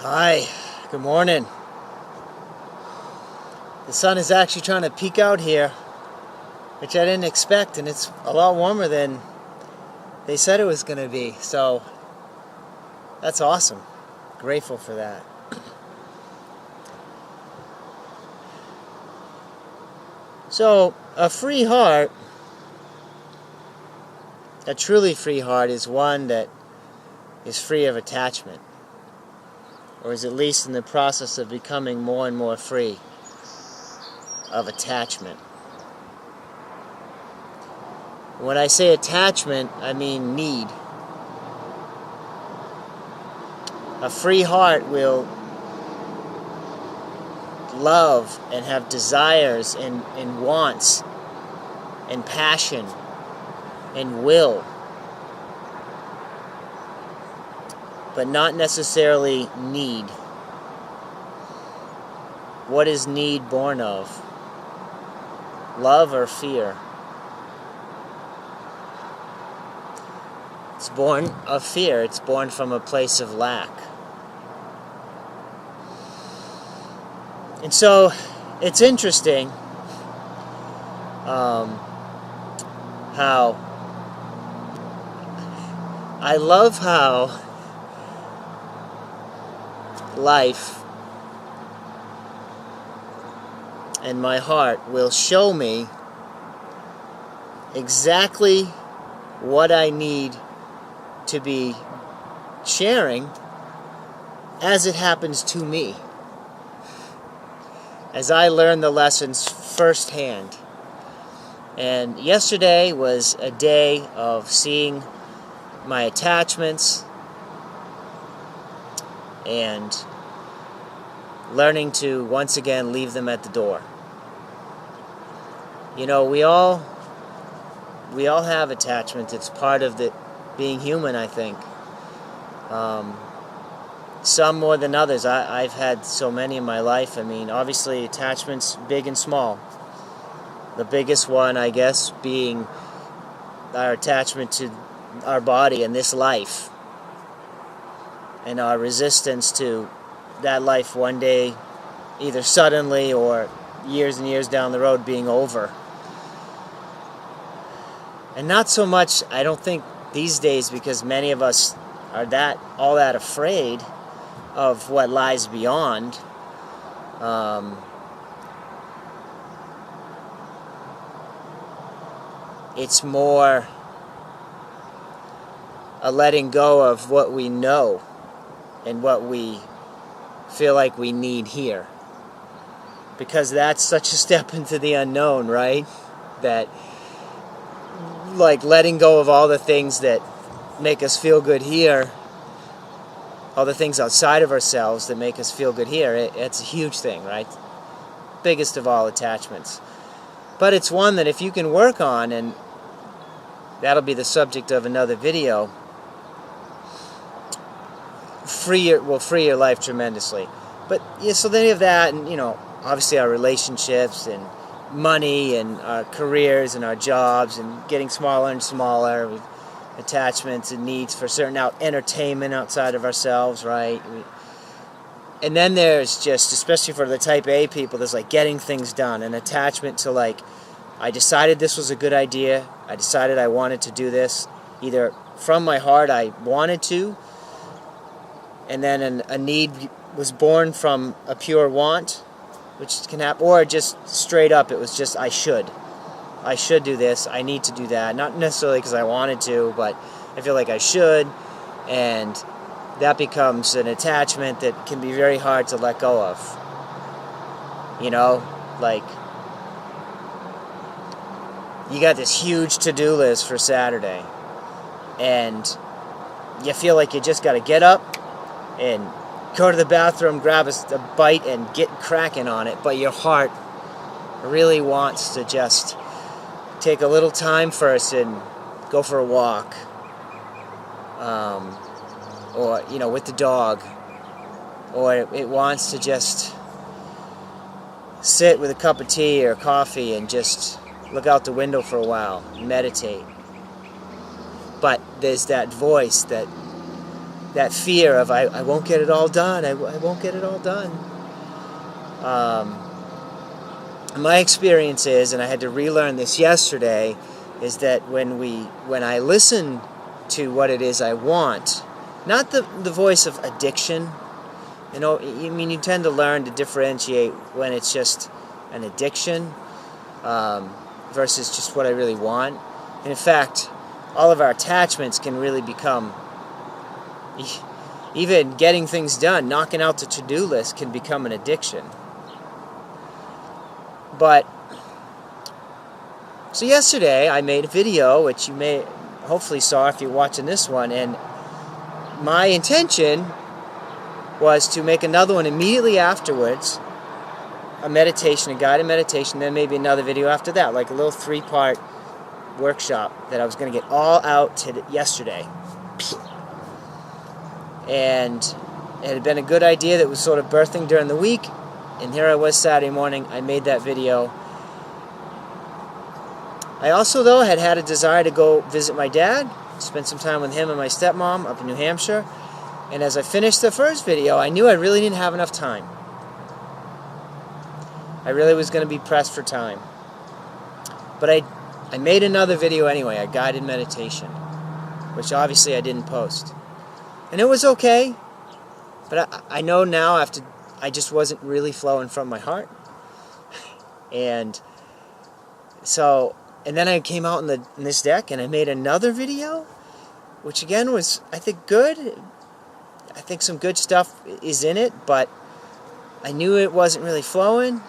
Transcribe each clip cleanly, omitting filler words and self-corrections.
Hi, good morning. The sun is actually trying to peek out here, which I didn't expect, and it's a lot warmer than they said it was going to be, so that's awesome. Grateful for that. So, a free heart, a truly free heart, is one that is free of attachment, or is at least in the process of becoming more and more free of attachment. When I say attachment, I mean need. A free heart will love and have desires and wants and passion and will, but not necessarily need. What is need born of? Love or fear? It's born of fear. It's born from a place of lack. And so it's interesting how I love how life and my heart will show me exactly what I need to be sharing as it happens to me, as I learn the lessons firsthand. And yesterday was a day of seeing my attachments and learning to once again leave them at the door. You know, we all have attachments. It's part of being human, I think. Some more than others. I've had so many in my life. I mean, obviously attachments big and small. The biggest one, I guess, being our attachment to our body and this life, and our resistance to that life one day, either suddenly or years and years down the road, being over. And not so much, I don't think, these days, because many of us are all that afraid of what lies beyond. It's more a letting go of what we know and what we feel like we need here, because that's such a step into the unknown, right? That, like, letting go of all the things that make us feel good here, all the things outside of ourselves that make us feel good here, it's a huge thing, right? Biggest of all attachments. But it's one that if you can work on, and that'll be the subject of another video, will free your life tremendously. But yeah, so then you have that, and obviously our relationships and money and our careers and our jobs, and getting smaller and smaller with attachments and needs for certain entertainment outside of ourselves, right? And then there's just, especially for the type A people, there's like getting things done, an attachment to, like, I decided this was a good idea, I decided I wanted to do this, either from my heart I wanted to, and then a need was born from a pure want, which can happen, or just straight up it was just I should do this, I need to do that, not necessarily because I wanted to, but I feel like I should, and that becomes an attachment that can be very hard to let go of. Like, you got this huge to-do list for Saturday, and you feel like you just got to get up and go to the bathroom, grab a bite, and get cracking on it, but your heart really wants to just take a little time first and go for a walk, or with the dog, or it wants to just sit with a cup of tea or coffee and just look out the window for a while, meditate. But there's that voice that that fear of I won't get it all done. I won't get it all done. My experience is, and I had to relearn this yesterday, is that when I listen to what it is I want, not the voice of addiction. You tend to learn to differentiate when it's just an addiction versus just what I really want. And in fact, all of our attachments can really become, even getting things done, knocking out the to-do list can become an addiction. So yesterday I made a video, which you may hopefully saw if you're watching this one, and my intention was to make another one immediately afterwards, a guided meditation, then maybe another video after that, like a little 3-part workshop that I was going to get all out yesterday. And it had been a good idea that was sort of birthing during the week, and here I was Saturday morning, I made that video. I also, though, had a desire to go visit my dad, spend some time with him and my stepmom up in New Hampshire. And as I finished the first video, I knew I really didn't have enough time. I really was going to be pressed for time. But I made another video anyway, a guided meditation, which obviously I didn't post. And it was okay, but I know now I just wasn't really flowing from my heart. And then I came out in this deck and I made another video, which again was, I think, good. I think some good stuff is in it, but I knew it wasn't really flowing.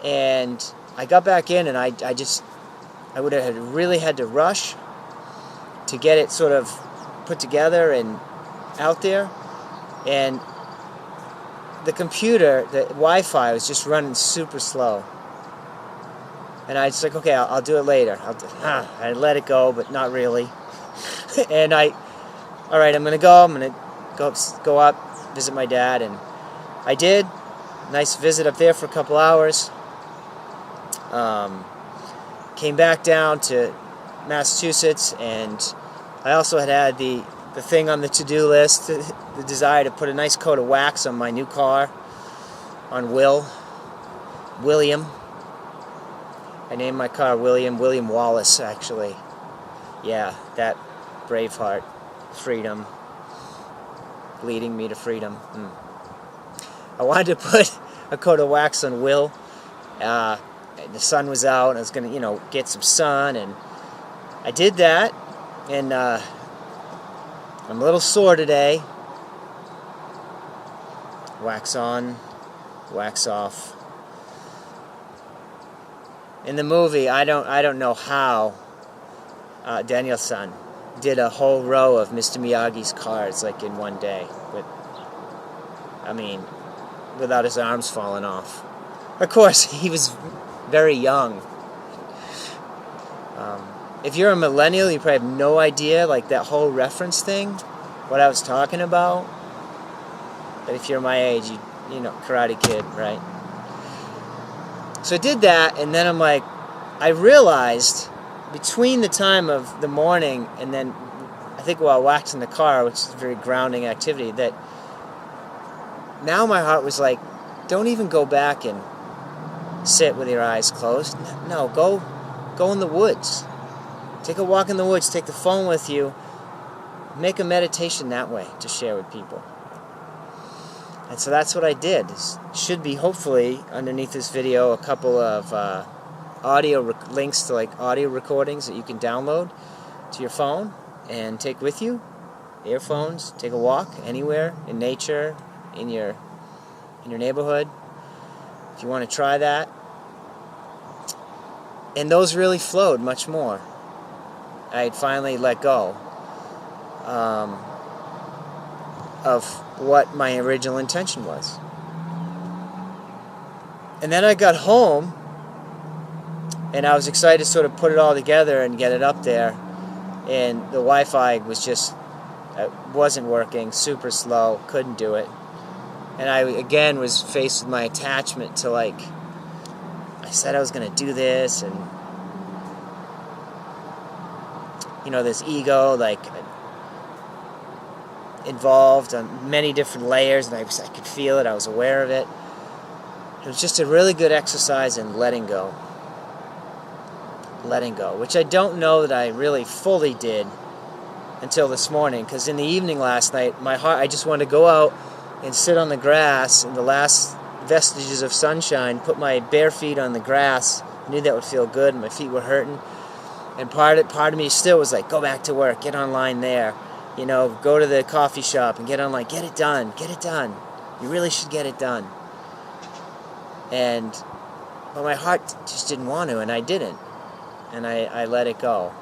And I got back in and I would have really had to rush to get it sort of put together and out there. And the computer, the Wi-Fi was just running super slow. And I was like, okay, I'll do it later. I let it go, but not really. And all right, I'm going to go up, visit my dad. And I did. Nice visit up there for a couple hours. Came back down to Massachusetts, and I also had the thing on the to-do list, the desire to put a nice coat of wax on my new car, on William. I named my car William Wallace, actually. Yeah, that Braveheart, freedom, leading me to freedom. I wanted to put a coat of wax on Will. The sun was out, and I was going to, get some sun, and I did that, and I'm a little sore today. Wax on, wax off. In the movie, I don't know how Daniel-san did a whole row of Mr. Miyagi's cards like in one day, but without his arms falling off. Of course, he was very young. If you're a millennial, you probably have no idea, like that whole reference thing, what I was talking about. But if you're my age, you know, Karate Kid, right? So I did that, and then I'm like, I realized between the time of the morning and then I think while waxing the car, which is a very grounding activity, that now my heart was like, don't even go back and sit with your eyes closed. No, go in the woods. Take a walk in the woods, take the phone with you, make a meditation that way to share with people. And so that's what I did. Should be hopefully underneath this video a couple of audio links to like audio recordings that you can download to your phone and take with you. Earphones, take a walk anywhere in nature, in your neighborhood. If you want to try that. And those really flowed much more. I had finally let go of what my original intention was. And then I got home, and I was excited to sort of put it all together and get it up there. And the Wi-Fi was just, wasn't working, super slow, couldn't do it. And I, again, was faced with my attachment to, like, I said I was going to do this, and, you know, this ego, like, involved on many different layers, and I could feel it, I was aware of it. It was just a really good exercise in letting go. Letting go, which I don't know that I really fully did until this morning, because in the evening last night, my heart, I just wanted to go out and sit on the grass in the last vestiges of sunshine, put my bare feet on the grass. I knew that would feel good, and my feet were hurting. And part of me still was like, go back to work, get online there, go to the coffee shop and get online, get it done. You really should get it done. But my heart just didn't want to, and I didn't. And I let it go.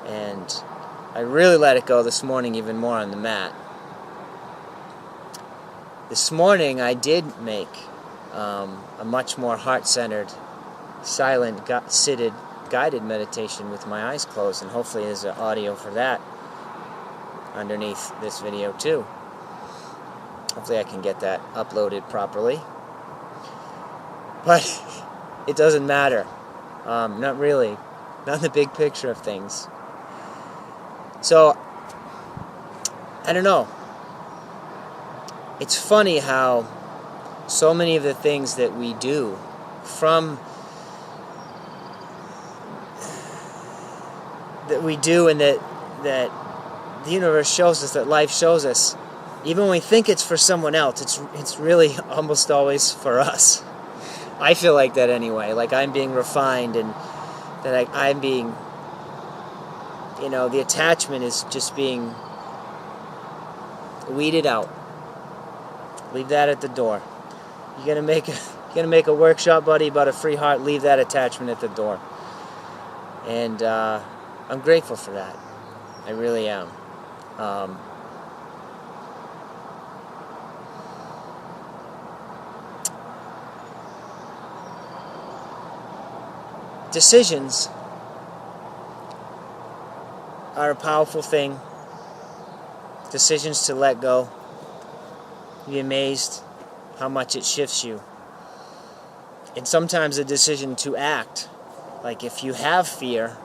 And I really let it go this morning even more on the mat. This morning I did make a much more heart-centered, silent, seated, guided meditation with my eyes closed, and hopefully there's an audio for that underneath this video too. Hopefully I can get that uploaded properly. But it doesn't matter. Not really. Not in the big picture of things. So, I don't know. It's funny how so many of the things that we do and that the universe shows us, that life shows us, even when we think it's for someone else, it's really almost always for us. I feel like that anyway, like I'm being refined, and that I'm being, the attachment is just being weeded out. Leave that at the door. You're gonna make a workshop, buddy, about a free heart. Leave that attachment at the door. And I'm grateful for that. I really am. Decisions are a powerful thing. Decisions to let go. You'd be amazed how much it shifts you. And sometimes a decision to act. Like if you have fear,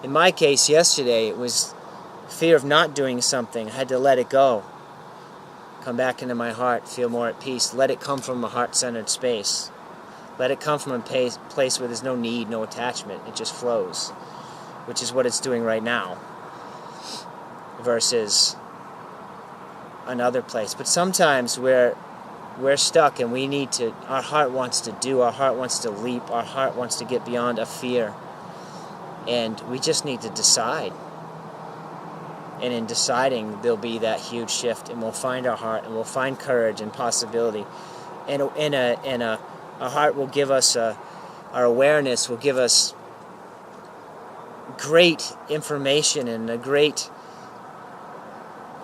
in my case yesterday, it was fear of not doing something. I had to let it go. Come back into my heart, feel more at peace. Let it come from a heart-centered space. Let it come from a place where there's no need, no attachment. It just flows, which is what it's doing right now, versus another place. But sometimes we're stuck, and our heart wants to do, our heart wants to leap, our heart wants to get beyond a fear. And we just need to decide. And in deciding, there'll be that huge shift, and we'll find our heart, and we'll find courage and possibility. And our heart will give us, our awareness will give us great information and a great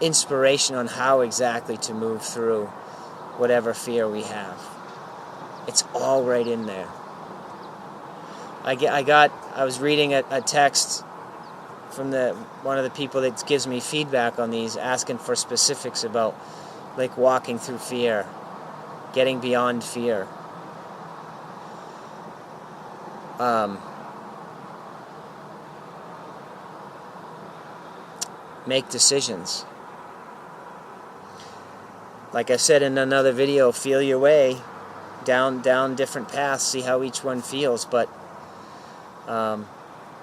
inspiration on how exactly to move through whatever fear we have. It's all right in there. I was reading a text from one of the people that gives me feedback on these, asking for specifics about like walking through fear, getting beyond fear. Make decisions. Like I said in another video, feel your way down different paths, see how each one feels, but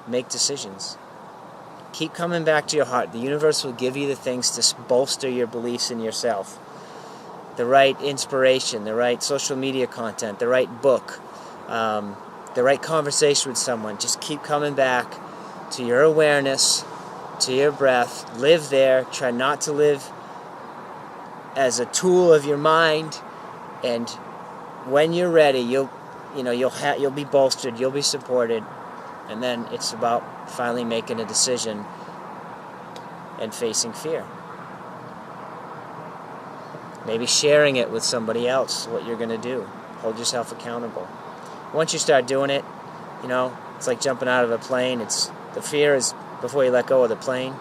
make decisions. Keep coming back to your heart. The universe will give you the things to bolster your beliefs in yourself. The right inspiration, the right social media content, the right book, the right conversation with someone. Just keep coming back to your awareness, to your breath. Live there. Try not to live as a tool of your mind. And when you're ready, you'll be bolstered. You'll be supported. And then it's about finally making a decision and facing fear. Maybe sharing it with somebody else, what you're going to do. Hold yourself accountable. Once you start doing it, it's like jumping out of a plane. The fear is before you let go of the plane.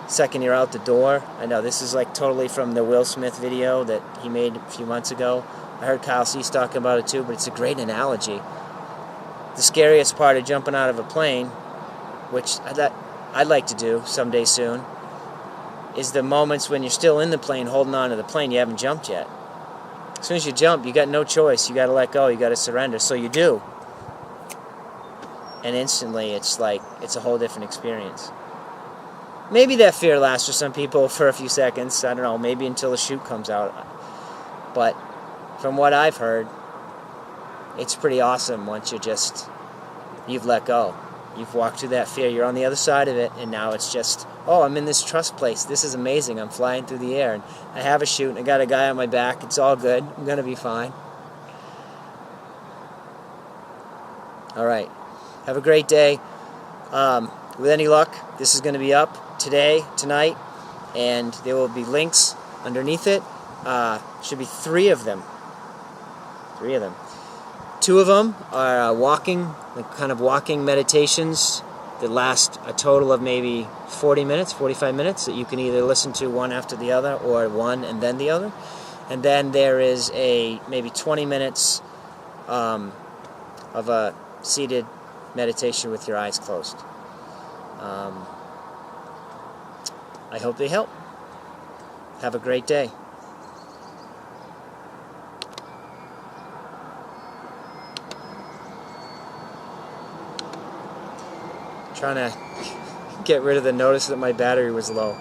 Second you're out the door. I know this is like totally from the Will Smith video that he made a few months ago. I heard Kyle Cease talking about it too, but it's a great analogy. The scariest part of jumping out of a plane, which I'd like to do someday soon is the moments when you're still in the plane, holding on to the plane, you haven't jumped yet. As soon as you jump, you got no choice. You got to let go. You got to surrender. So you do. And instantly, it's like, it's a whole different experience. Maybe that fear lasts for some people for a few seconds. I don't know, maybe until the chute comes out. But from what I've heard, it's pretty awesome once you've let go. You've walked through that fear. You're on the other side of it, and now it's just, oh, I'm in this trust place. This is amazing. I'm flying through the air, and I have a chute, and I got a guy on my back. It's all good. I'm going to be fine. All right. Have a great day. With any luck, this is going to be up today, tonight, and there will be links underneath it. Should be 3 of them. 3 of them. 2 of them are walking, like kind of walking meditations that last a total of maybe 40 minutes, 45 minutes, that you can either listen to one after the other or one and then the other. And then there is a maybe 20 minutes of a seated meditation with your eyes closed. I hope they help. Have a great day. Trying to get rid of the notice that my battery was low.